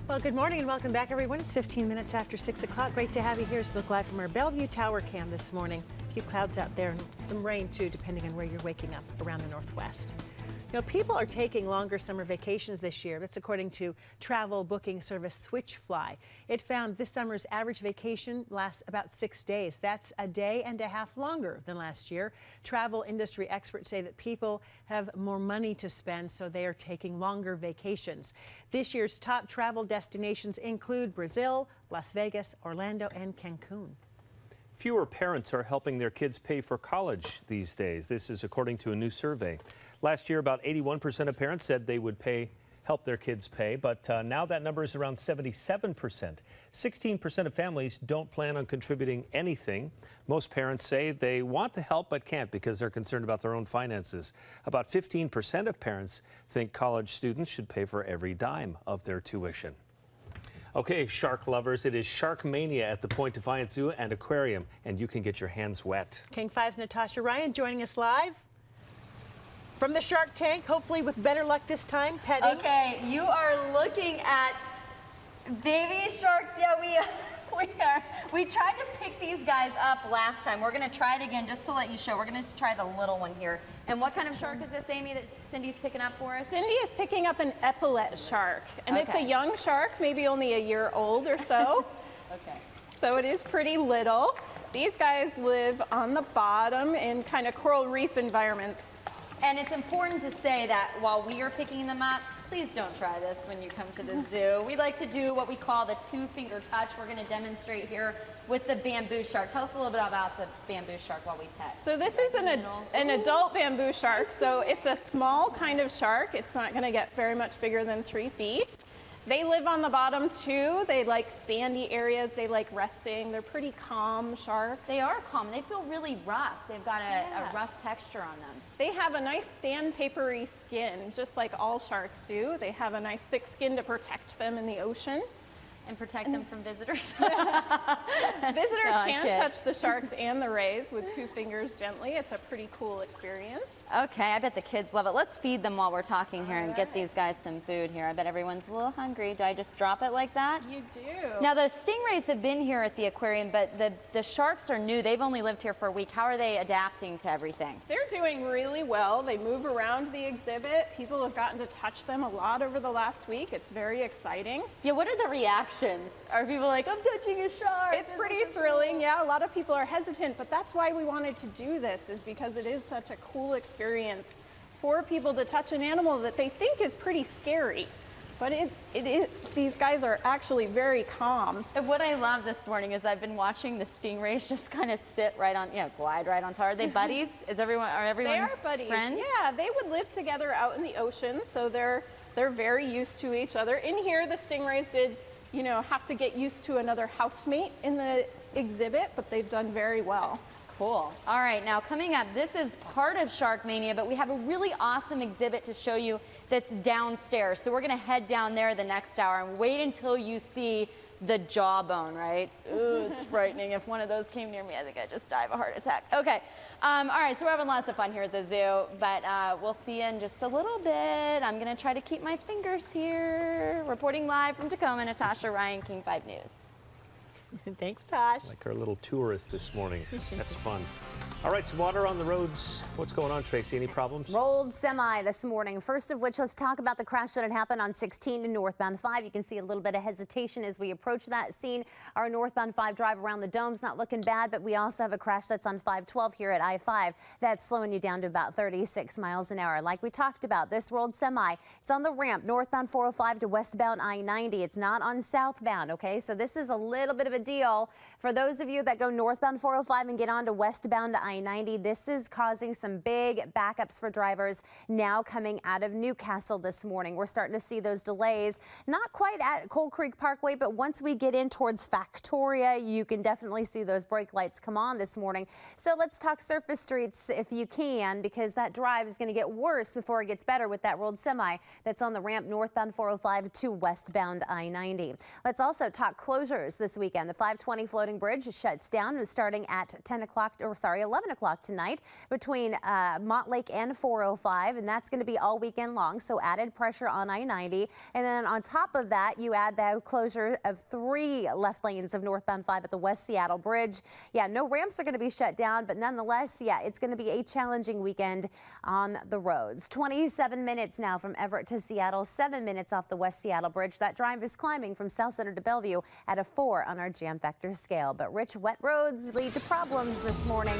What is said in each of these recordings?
Well, good morning and welcome back, everyone. It's 15 minutes after 6 o'clock. Great to have you here. So look live from our Bellevue Tower cam this morning. A few clouds out there and some rain, too, depending on where you're waking up around the Northwest. You know, people are taking longer summer vacations this year. That's according to travel booking service Switchfly. It found this summer's average vacation lasts about 6 days. That's a day and a half longer than last year. Travel industry experts say that people have more money to spend, so they are taking longer vacations. This year's top travel destinations include Brazil, Las Vegas, Orlando, and Cancun. Fewer parents are helping their kids pay for college these days. This is according to a new survey. Last year, about 81% of parents said they would help their kids pay, but now that number is around 77%. 16% of families don't plan on contributing anything. Most parents say they want to help but can't because they're concerned about their own finances. About 15% of parents think college students should pay for every dime of their tuition. Okay, shark lovers, it is Shark Mania at the Point Defiance Zoo and Aquarium, and you can get your hands wet. King 5's Natasha Ryan joining us live from the shark tank, hopefully with better luck this time, petting. Okay, you are looking at baby sharks. Yeah, we tried to pick these guys up last time. We're gonna try it again just to let you show. We're gonna try the little one here. And what kind of shark is this, Amy, that Cindy's picking up for us? Cindy is picking up an epaulet shark, and it's a young shark, maybe only a year old or so. Okay. So it is pretty little. These guys live on the bottom in kind of coral reef environments. And it's important to say that while we are picking them up, please don't try this when you come to the zoo. We like to do what we call the two-finger touch. We're going to demonstrate here with the bamboo shark. Tell us a little bit about the bamboo shark while we pet. So this is an adult bamboo shark. So it's a small kind of shark. It's not going to get very much bigger than 3 feet. They live on the bottom too. They like sandy areas. They like resting. They're pretty calm sharks. They are calm. They feel really rough. They've got a rough texture on them. They have a nice sandpapery skin, just like all sharks do. They have a nice thick skin to protect them in the ocean. And protect them from visitors. Visitors can touch the sharks and the rays with 2 fingers gently. It's a pretty cool experience. Okay, I bet the kids love it. Let's feed them while we're talking here and get these guys some food here. I bet everyone's a little hungry. Do I just drop it like that? You do. Now, the stingrays have been here at the aquarium, but the sharks are new. They've only lived here for a week. How are they adapting to everything? They're doing really well. They move around the exhibit. People have gotten to touch them a lot over the last week. It's very exciting. Yeah, what are the reactions? Are people like, I'm touching a shark? It's pretty thrilling. Yeah, a lot of people are hesitant, but that's why we wanted to do this, is because it is such a cool experience for people to touch an animal that they think is pretty scary. But these guys are actually very calm. And what I love this morning is I've been watching the stingrays just kind of sit right on, glide right on top. Are they buddies? Are everyone They are buddies. Friends? Yeah, they would live together out in the ocean, so they're very used to each other. In here, the stingrays did, have to get used to another housemate in the exhibit, but they've done very well. Cool. All right, now coming up, this is part of Shark Mania, but we have a really awesome exhibit to show you that's downstairs. So we're going to head down there the next hour and wait until you see the jawbone, right? Ooh, it's frightening. If one of those came near me, I think I'd just die of a heart attack. Okay. All right, so we're having lots of fun here at the zoo, but we'll see you in just a little bit. I'm going to try to keep my fingers here. Reporting live from Tacoma, Natasha Ryan, King 5 News. Thanks, Tosh. Like our little tourist this morning. That's fun. All right, some water on the roads. What's going on, Tracy? Any problems? Rolled semi this morning. First of which, let's talk about the crash that had happened on 16 and northbound 5. You can see a little bit of hesitation as we approach that scene. Our northbound 5 drive around the dome's not looking bad, but we also have a crash that's on 512 here at I-5. That's slowing you down to about 36 miles an hour. Like we talked about, this rolled semi, it's on the ramp, northbound 405 to westbound I-90. It's not on southbound, okay? So this is a little bit of a deal. For those of you that go northbound 405 and get on to westbound I-90, this is causing some big backups for drivers now coming out of Newcastle this morning. We're starting to see those delays, not quite at Coal Creek Parkway, but once we get in towards Factoria, you can definitely see those brake lights come on this morning. So let's talk surface streets if you can, because that drive is going to get worse before it gets better with that rolled semi that's on the ramp northbound 405 to westbound I-90. Let's also talk closures this weekend. The 520 floating bridge shuts down starting at 11 11 o'clock tonight between Montlake and 405, and that's going to be all weekend long, so added pressure on I-90. And then on top of that, you add the closure of 3 left lanes of northbound 5 at the West Seattle Bridge. Yeah, no ramps are going to be shut down, but nonetheless, yeah, it's going to be a challenging weekend on the roads. 27 minutes now from Everett to Seattle, 7 minutes off the West Seattle Bridge. That drive is climbing from South Center to Bellevue at a 4 on our jam factor scale. But rich, wet roads lead to problems this morning.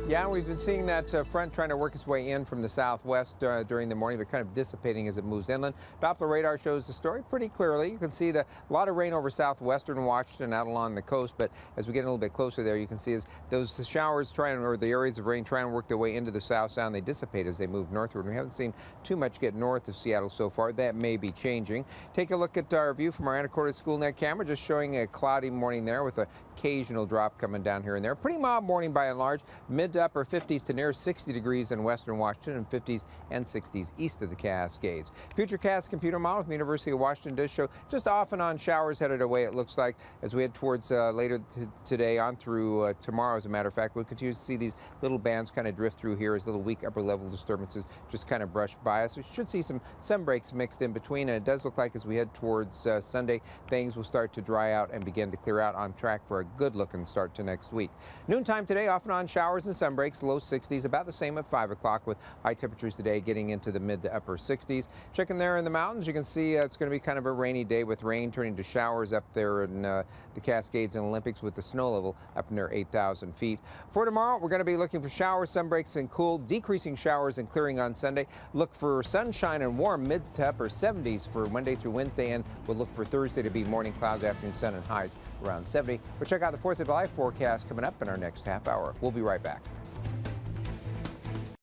Yeah, we've been seeing that front trying to work its way in from the southwest during the morning, but kind of dissipating as it moves inland. Doppler radar shows the story pretty clearly. You can see a lot of rain over southwestern Washington out along the coast, but as we get a little bit closer there, you can see as those showers or the areas of rain try and work their way into the south sound, they dissipate as they move northward. We haven't seen too much get north of Seattle so far. That may be changing. Take a look at our view from our Anacortes SchoolNet camera, just showing a cloudy morning there with an occasional drop coming down here and there. Pretty mild morning by and large, mid to upper 50s to near 60 degrees in western Washington and 50s and 60s east of the Cascades. Futurecast computer model from the University of Washington does show just off and on showers headed away, it looks like, as we head towards later today on through tomorrow. As a matter of fact, we'll continue to see these little bands kind of drift through here as little weak upper level disturbances just kind of brush by us. We should see some sun breaks mixed in between, and it does look like as we head towards Sunday, things will start to dry out and begin to clear out, on track for a good looking start to next week. Noontime today, off and on showers and sun breaks, low 60s, about the same at 5 o'clock, with high temperatures today getting into the mid to upper 60s. Checking there in the mountains, you can see it's going to be kind of a rainy day with rain turning to showers up there in the Cascades and Olympics, with the snow level up near 8,000 feet. For tomorrow, we're going to be looking for showers, sun breaks, and cool, decreasing showers and clearing on Sunday. Look for sunshine and warm mid to upper 70s for Monday through Wednesday, and we'll look for Thursday to be morning clouds, afternoon sun, and highs around 70. But check out the 4th of July forecast coming up in our next half hour. We'll be right back.